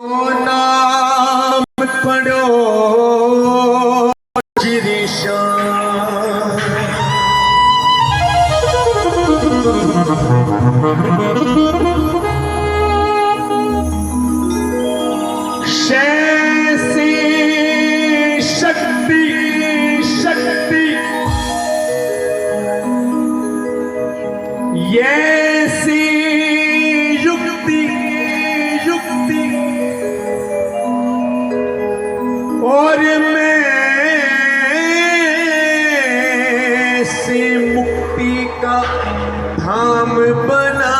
नाम पढ़ो शैसी शक्ति शक्ति ऐसी युक्ति युक्ति और मैं से मुक्ति का धाम बना।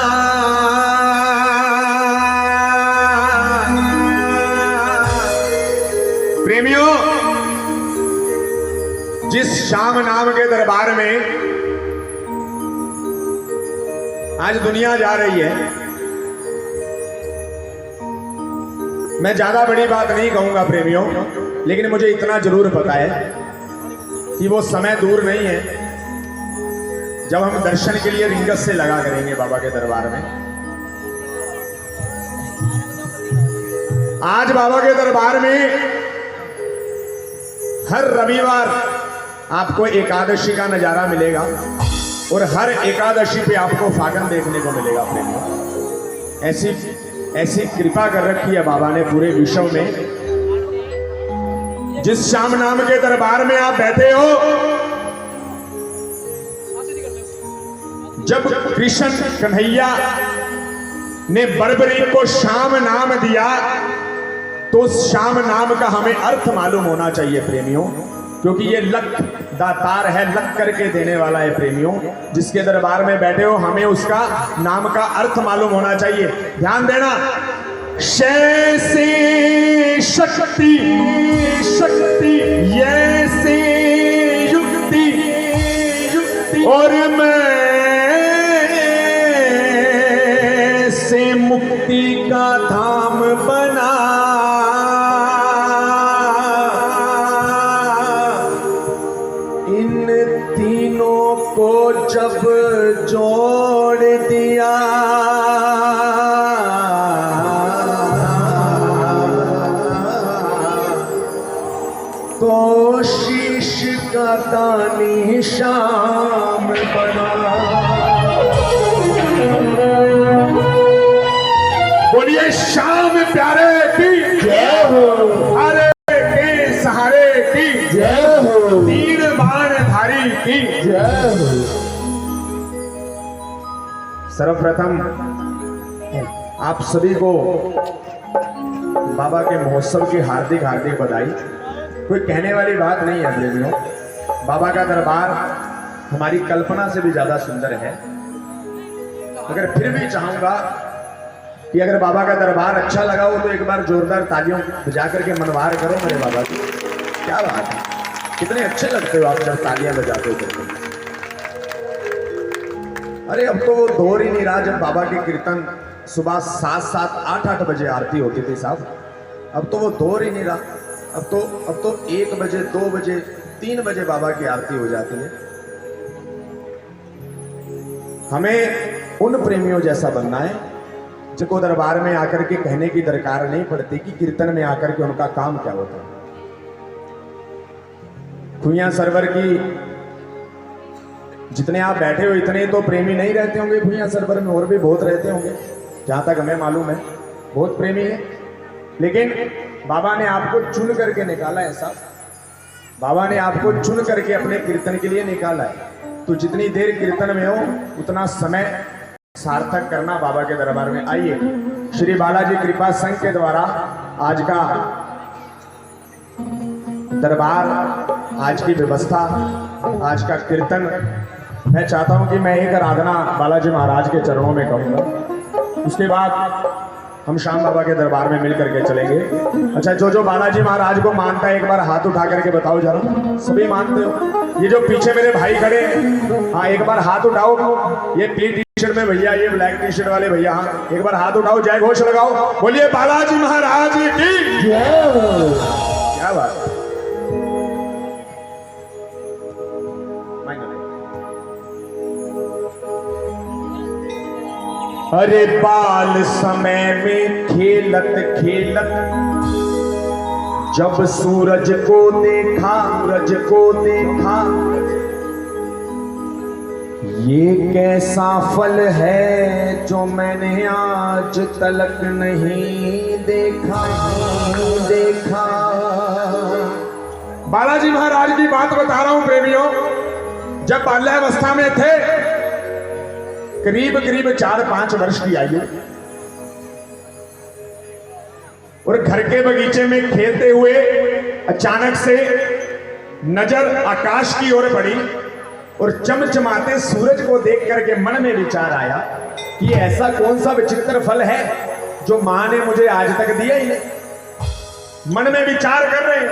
प्रेमियों, जिस श्याम नाम के दरबार में आज दुनिया जा रही है, मैं ज्यादा बड़ी बात नहीं कहूंगा प्रेमियों, लेकिन मुझे इतना जरूर पता है कि वो समय दूर नहीं है जब हम दर्शन के लिए रिंगस से लगा करेंगे बाबा के दरबार में। आज बाबा के दरबार में हर रविवार आपको एकादशी का नजारा मिलेगा और हर एकादशी पे आपको फागन देखने को मिलेगा प्रेमियों। ऐसी कृपा कर रखी है बाबा ने पूरे विश्व में। जिस श्याम नाम के दरबार में आप बैठे हो, जब कृष्ण कन्हैया ने बरबरी को श्याम नाम दिया तो उस श्याम नाम का हमें अर्थ मालूम होना चाहिए प्रेमियों, क्योंकि ये लक दातार है, लक करके देने वाला है प्रेमियों। जिसके दरबार में बैठे हो, हमें उसका नाम का अर्थ मालूम होना चाहिए। ध्यान देना, शैसी शक्ति शक्ति ऐसी युक्ति युक्ति और मैं से मुक्ति का धाम बना। इन तीनों को जब जोड़ दिया तो शीश का दानी श्याम बना। बोलिए श्याम प्यारे की जय हो, हरे के सहारे की जय हो, तीर बाण धारी की जय हो। सर्वप्रथम आप सभी को बाबा के महोत्सव की हार्दिक हार्दिक बधाई। कोई कहने वाली बात नहीं है प्रेमियों, बाबा का दरबार हमारी कल्पना से भी ज्यादा सुंदर है। अगर फिर भी चाहूंगा कि अगर बाबा का दरबार अच्छा लगा हो तो एक बार जोरदार तालियों बजा करके मनवार करो मेरे बाबा की। क्या बात है, कितने अच्छे लगते हो आप जब तालियां बजाते हो। अरे अब तो वो दौर ही नहीं रहा जब बाबा के कीर्तन सुबह 7-7, 8-8 बजे आरती होती थी साहब। अब तो वो दौर ही नहीं रहा। अब तो 1 बजे, 2 बजे, 3 बजे बाबा की आरती हो जाती है। हमें उन प्रेमियों जैसा बनना है जिनको दरबार में आकर के कहने की दरकार नहीं पड़ती कि कीर्तन में आकर के उनका काम क्या होता है। खुइया सरवर की जितने आप बैठे हो इतने तो प्रेमी नहीं रहते होंगे खुइया सरवर में, और भी बहुत रहते होंगे, जहां तक हमें मालूम है बहुत प्रेमी है। लेकिन बाबा ने आपको चुन करके निकाला है साहब, बाबा ने आपको चुन करके अपने कीर्तन के लिए निकाला है। तो जितनी देर कीर्तन में हो उतना समय सार्थक करना बाबा के दरबार में। आइए, श्री बालाजी कृपा संघ के द्वारा आज का दरबार, आज की व्यवस्था, आज का कीर्तन, मैं चाहता हूं कि मैं एक आराधना बालाजी महाराज के चरणों में करूंगा। उसके बाद हम श्याम बाबा के दरबार में मिल करके चलेंगे। अच्छा, जो बालाजी महाराज को मानता है एक बार हाथ उठा करके बताओ जरा। सभी मानते हो? ये जो पीछे मेरे भाई खड़े हैं, हाँ एक बार हाथ उठाओ। ये पीली टी शर्ट में भैया, ये ब्लैक टी शर्ट वाले भैया, हाँ एक बार हाथ उठाओ, जय घोष लगाओ, बोलिए बालाजी महाराज की जय। क्या बात। अरे बाल समय में खेलत खेलत जब सूरज को देखा, सूरज को देखा, ये कैसा फल है जो मैंने आज तलक नहीं देखा, देखा। बालाजी महाराज की बात बता रहा हूं प्रेमियों। जब बाल्यावस्था में थे, करीब करीब 4-5 वर्ष की आयु, और घर के बगीचे में खेलते हुए अचानक से नजर आकाश की ओर पड़ी और चमचमाते सूरज को देख करके मन में विचार आया कि ऐसा कौन सा विचित्र फल है जो मां ने मुझे आज तक दिया ही नहीं। मन में विचार कर रहे हैं,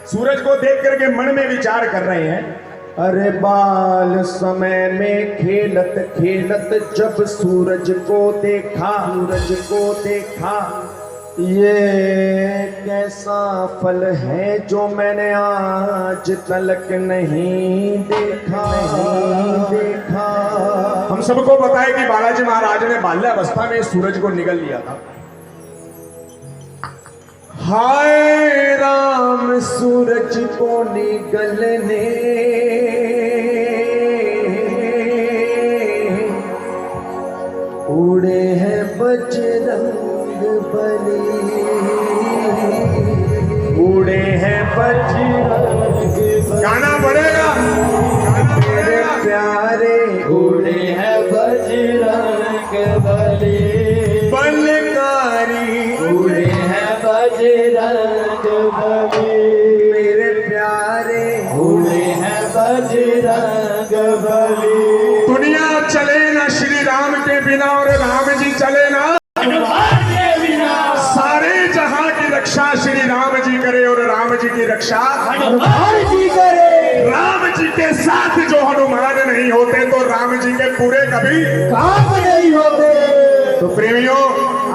सूरज को देख करके मन में विचार कर रहे हैं। अरे बाल समय में खेलत खेलत जब सूरज को देखा, सूरज को देखा, ये कैसा फल है जो मैंने आज तलक नहीं देखा, नहीं देखा। हम सबको पता है कि बालाजी महाराज ने बाल्यावस्था में सूरज को निगल लिया था। हाय राम सूरज को निगलने उड़े हैं बजरंग बली, उड़े हैं बजरंग। गाना बढ़ेगा। मेरे प्यारे उड़े हैं बजरंग बली, बलकारी उड़े हैं बजरंग बली, मेरे प्यारे उड़े हैं बजरंग बली। दुनिया चले ना श्री राम के बिना और राम जी चले ना हनुमान के बिना, सारे जहां की रक्षा श्री राम जी करे और राम जी की रक्षा हनुमान जी करे। राम जी के साथ जो हनुमान नहीं होते तो राम जी के पूरे कभी काम नहीं होते। तो प्रेमियों,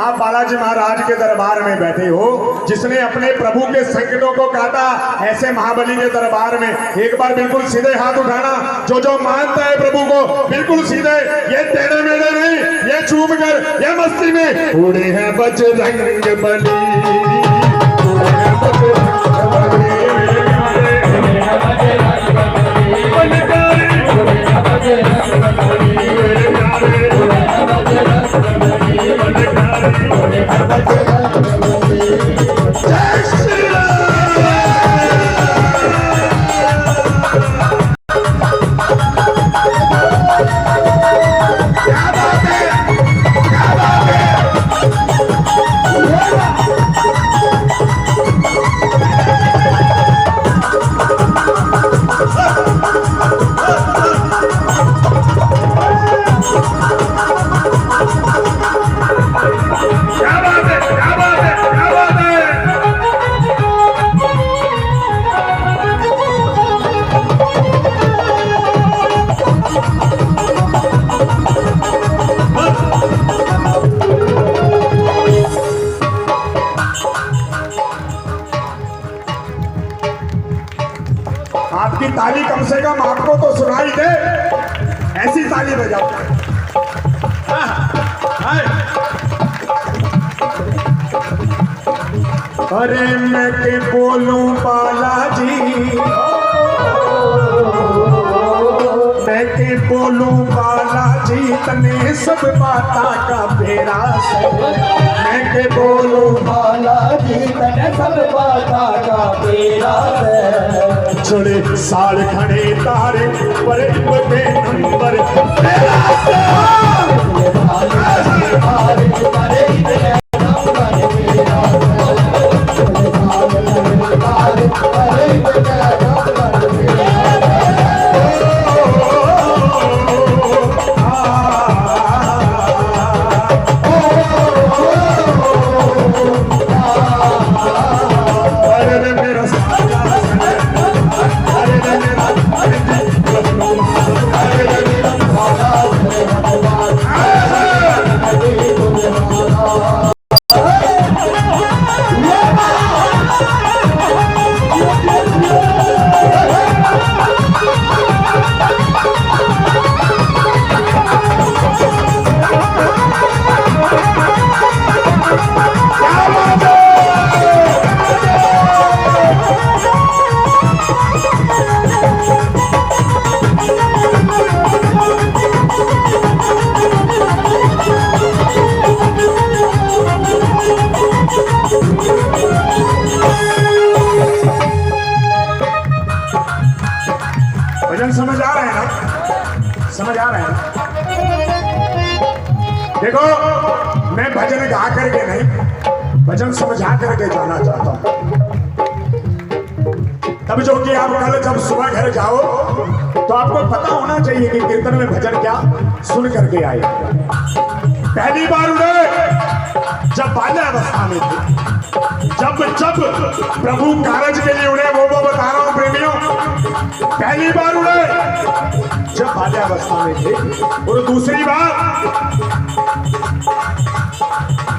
आप बालाजी महाराज के दरबार में बैठे हो, जिसने अपने प्रभु के संकटों को काटा। ऐसे महाबली के दरबार में एक बार बिल्कुल सीधे हाथ उठाना। जो जो मानता है प्रभु को बिल्कुल सीधे, ये टेढ़े मेढ़े नहीं, ये चूम कर, ये मस्ती में। उड़े हैं बजरंग बली, उड़े हैं बजरंग बली, जय श्री राम। क्या बात है, क्या बात है। क्या बात है, क्या बात है, क्या बात है। आपकी ताली कम से कम आपको तो सुनाई दे, ऐसी ताली बजाओ। अरे मैं के बोलूं बालाजी, मैं के बोलूं बालाजी, तने सब बाता का बेरा से। मैं के बोलूं बालाजी तने सब बाता का बेरा से। चढ़े साल खड़े तारे पर बे नंबर तेरा से। Hare देखो मैं भजन गा करके नहीं, भजन समझा करके जाना चाहता हूं। तब जो कि आप कल जब सुबह घर जाओ तो आपको पता होना चाहिए कि कीर्तन में भजन क्या सुन करके आए। पहली बार उड़े जब बाल्यावस्था में थे, जब प्रभु कारज के लिए उड़े, वो बता रहा हूं प्रेमियों। पहली बार उड़े जब बाल्यावस्था में थे, और दूसरी बार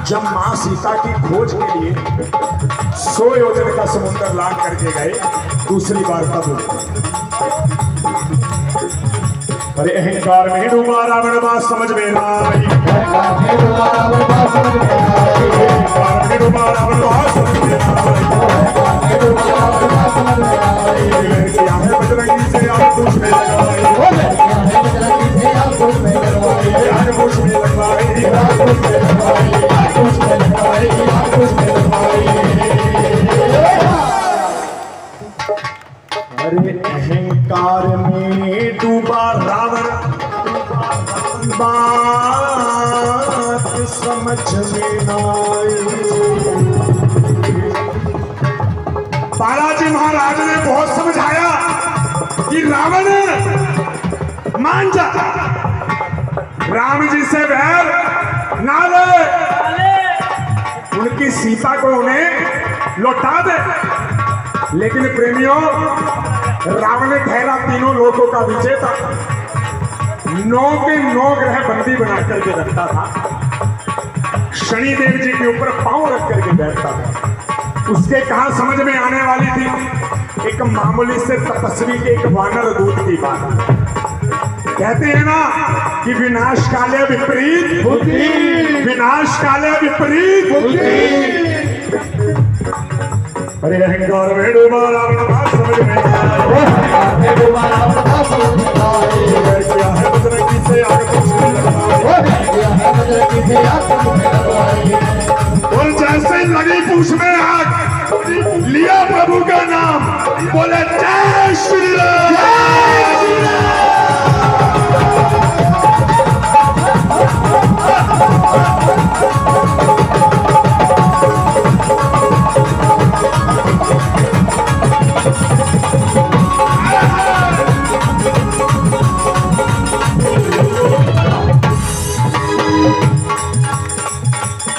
जब मां सीता की खोज के लिए 100 योजन का समुद्र लांघ करके गए, दूसरी बार तब उड़े। अरे अहंकार में डूबा रावण बात समझ में ना आई, अहंकार में डूबा रावण बात समझ में ना आई, अहंकार में डूबा रावण बात समझ में ना आई, अहंकार में डूबा रावण बात समझ में ना आई। क्या है बजरंगी से आग पूछ में लगवाई, क्या है बजरंगी से आग पूछ में लगवाई, आग पूछ में लगवाई, आग पूछ में लगवाई, आग पूछ में लगवाई, आग पूछ में लगवाई। अरे अहंकार में डूबा रावण बात समझ में ना आई। बालाजी महाराज ने बहुत समझाया कि रावण मान जा, राम जी से वैर ना ले, उनकी सीता को उन्हें लौटा दे। लेकिन प्रेमियों, रावण ठहरा तीनों लोगों का विजेता, 9 के 9 ग्रह बंदी बना करके रखता था, शनिदेव जी के ऊपर पांव रख करके बैठता था। उसके कहा समझ में आने वाली थी एक मामूली से तपस्वी के एक वानर दूत की बात। कहते हैं ना कि विनाश काले विपरीत बुद्धि, विनाश काले विपरीत बुद्धि। अरे अहंकार में डूबा रावण बात समझ में आए, अहंकार में डूबा रावण बात समझ में आए। क्या है बजरंगी से आग पूछ में लगवाई, क्या है बजरंगी से आग पूछ में लगवाई। और जैसे ही लगी पूछ में आग, लिया प्रभु का नाम, बोले जय श्री राम, जय श्री राम।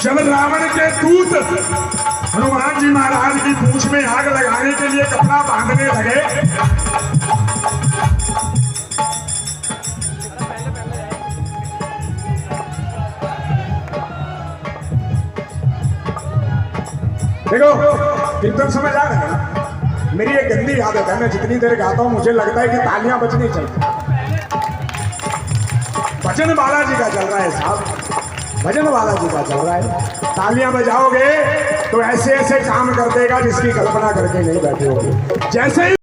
जब रावण के दूत हनुमान जी महाराज की पूंछ में आग लगाने के लिए कपड़ा बांधने लगे, देखो कीर्तन समझ आ रहा है ना। मेरी एक गंदी आदत है, मैं जितनी देर गाता हूं मुझे लगता है कि तालियां बजनी चाहिए। भजन बालाजी का चल रहा है साहब, भजन बालाजी का चल रहा है। तालियां बजाओगे तो ऐसे ऐसे काम कर देगा जिसकी कल्पना करके नहीं बैठे होगे। जैसे ही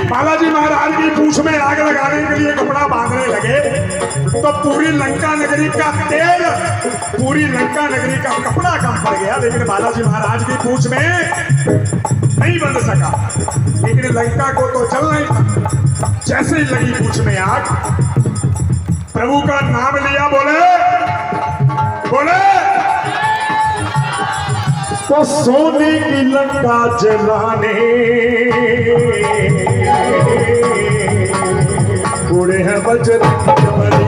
बालाजी महाराज की पूंछ में आग लगाने के लिए कपड़ा बांधने लगे तो पूरी लंका नगरी का तेल, पूरी लंका नगरी का कपड़ा कम पड़ गया, लेकिन बालाजी महाराज की पूंछ में नहीं बंध सका। लेकिन लंका को तो चल नहीं था। जैसे ही लगी पूंछ में आग, प्रभु का नाम लिया, बोले तो सोने की लंका जलाने उड़े हैं बजरंग बली।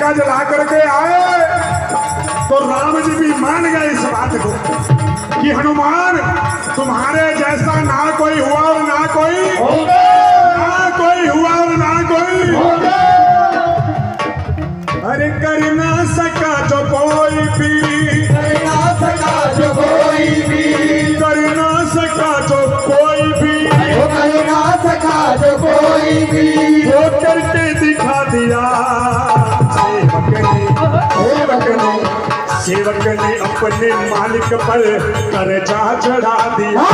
लंका जला करके आए तो राम जी भी मान गए इस बात को कि हनुमान तुम्हारे जैसा ना कोई हुआ और ना कोई हुआ और ना कोई अरे कर ना सका जो कोई भी कर ना सका जो कोई भी कर ना सका जो कोई भी वो कर ना सका जो कोई भी वो करके दिखा दिया सेवक ने अपने मालिक पर कर्जा चढ़ा दिया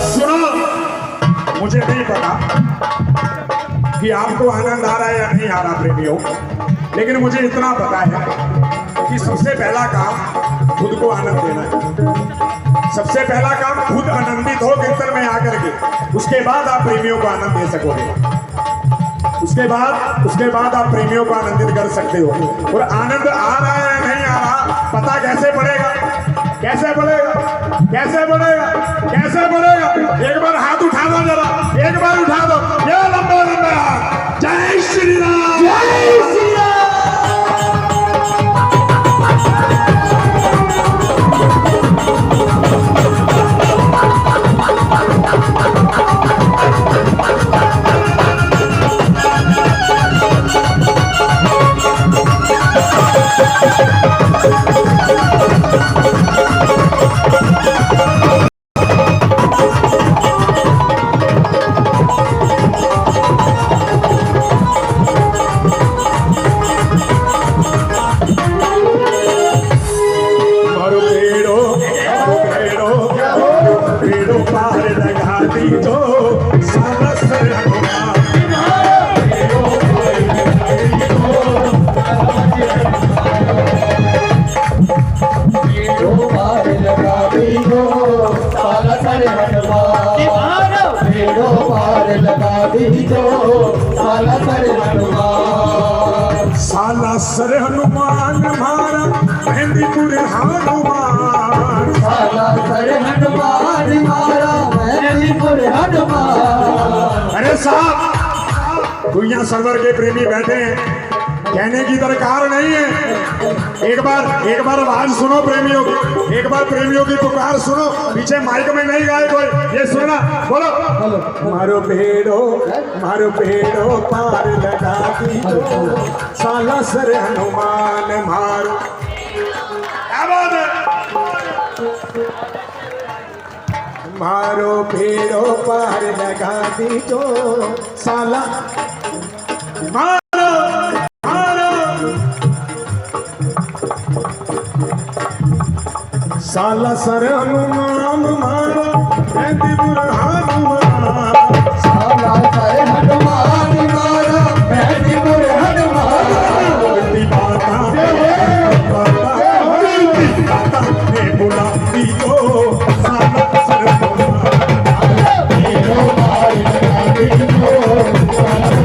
सुनो, मुझे नहीं पता कि आपको आनंद आ रहा है या नहीं आ रहा प्रेमियों, लेकिन मुझे इतना पता है कि सबसे पहला काम खुद को आनंद देना है। सबसे पहला काम खुद आनंदित हो कीर्तन में आकर के, उसके बाद आप प्रेमियों को आनंद दे सकोगे। उसके बाद आप प्रेमियों को आनंदित कर सकते हो। और आनंद आ रहा है या नहीं आ रहा पता कैसे पड़ेगा? कैसे पड़ेगा? कैसे पड़ेगा? कैसे पड़ेगा? एक बार हाथ उठा दो जरा, एक बार उठा दो, ये लंबा लंबा हाथ। जय श्री राम, जय श्री राम। पेड़ों पार लगा दी जो सारस हनुमान। पेड़ों पार लगा दी जो सारस हनुमान। पेड़ों पार लगा दी जो सारस हनुमान। साला सर हनुमान मारा मेहंदीपुर हनुमान। साला सर हनुमान मारा मेहंदीपुर हनुमान। अरे साहब, दुनिया सरवर के प्रेमी बैठे हैं, कहने की दरकार नहीं है। एक बार आवाज सुनो प्रेमियों की, एक बार प्रेमियों की पुकार सुनो। पीछे माइक में नहीं गाए कोई, ये सुनना, बोलो। मारो भेड़ो पार लगा दी साला सर हनुमान मारो। क्या बात है? मारो भेड़ो पार लगा दी जो साला साला सर हनुमान मारो मेहंदीपुर हनुमान। साला सर हनुमान मारा मेहंदीपुर हनुमान। माता ने बुला दी तो साला सर हनुमान। पेड़ों पार लगा दी जो सारस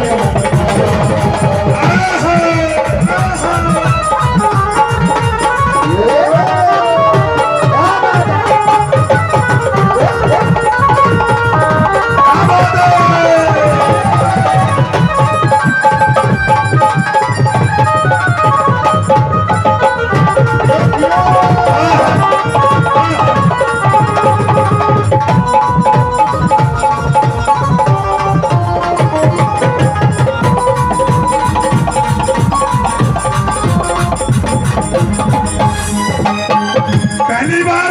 पहली बार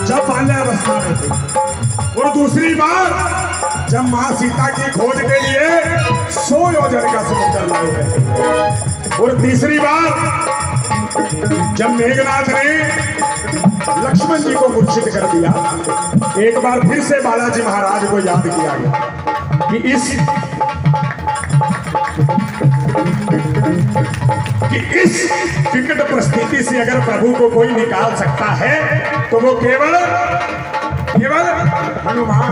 जब बाल्यावस्था में थे, और दूसरी बार जब मां सीता की खोज के लिए 100 योजन का समुद्र लाए गए, और तीसरी बार जब मेघनाथ ने लक्ष्मण जी को मूर्छित कर दिया। एक बार फिर से बालाजी महाराज को याद किया गया कि इस विकट परिस्थिति से अगर प्रभु को कोई निकाल सकता है तो वो केवल हनुमान।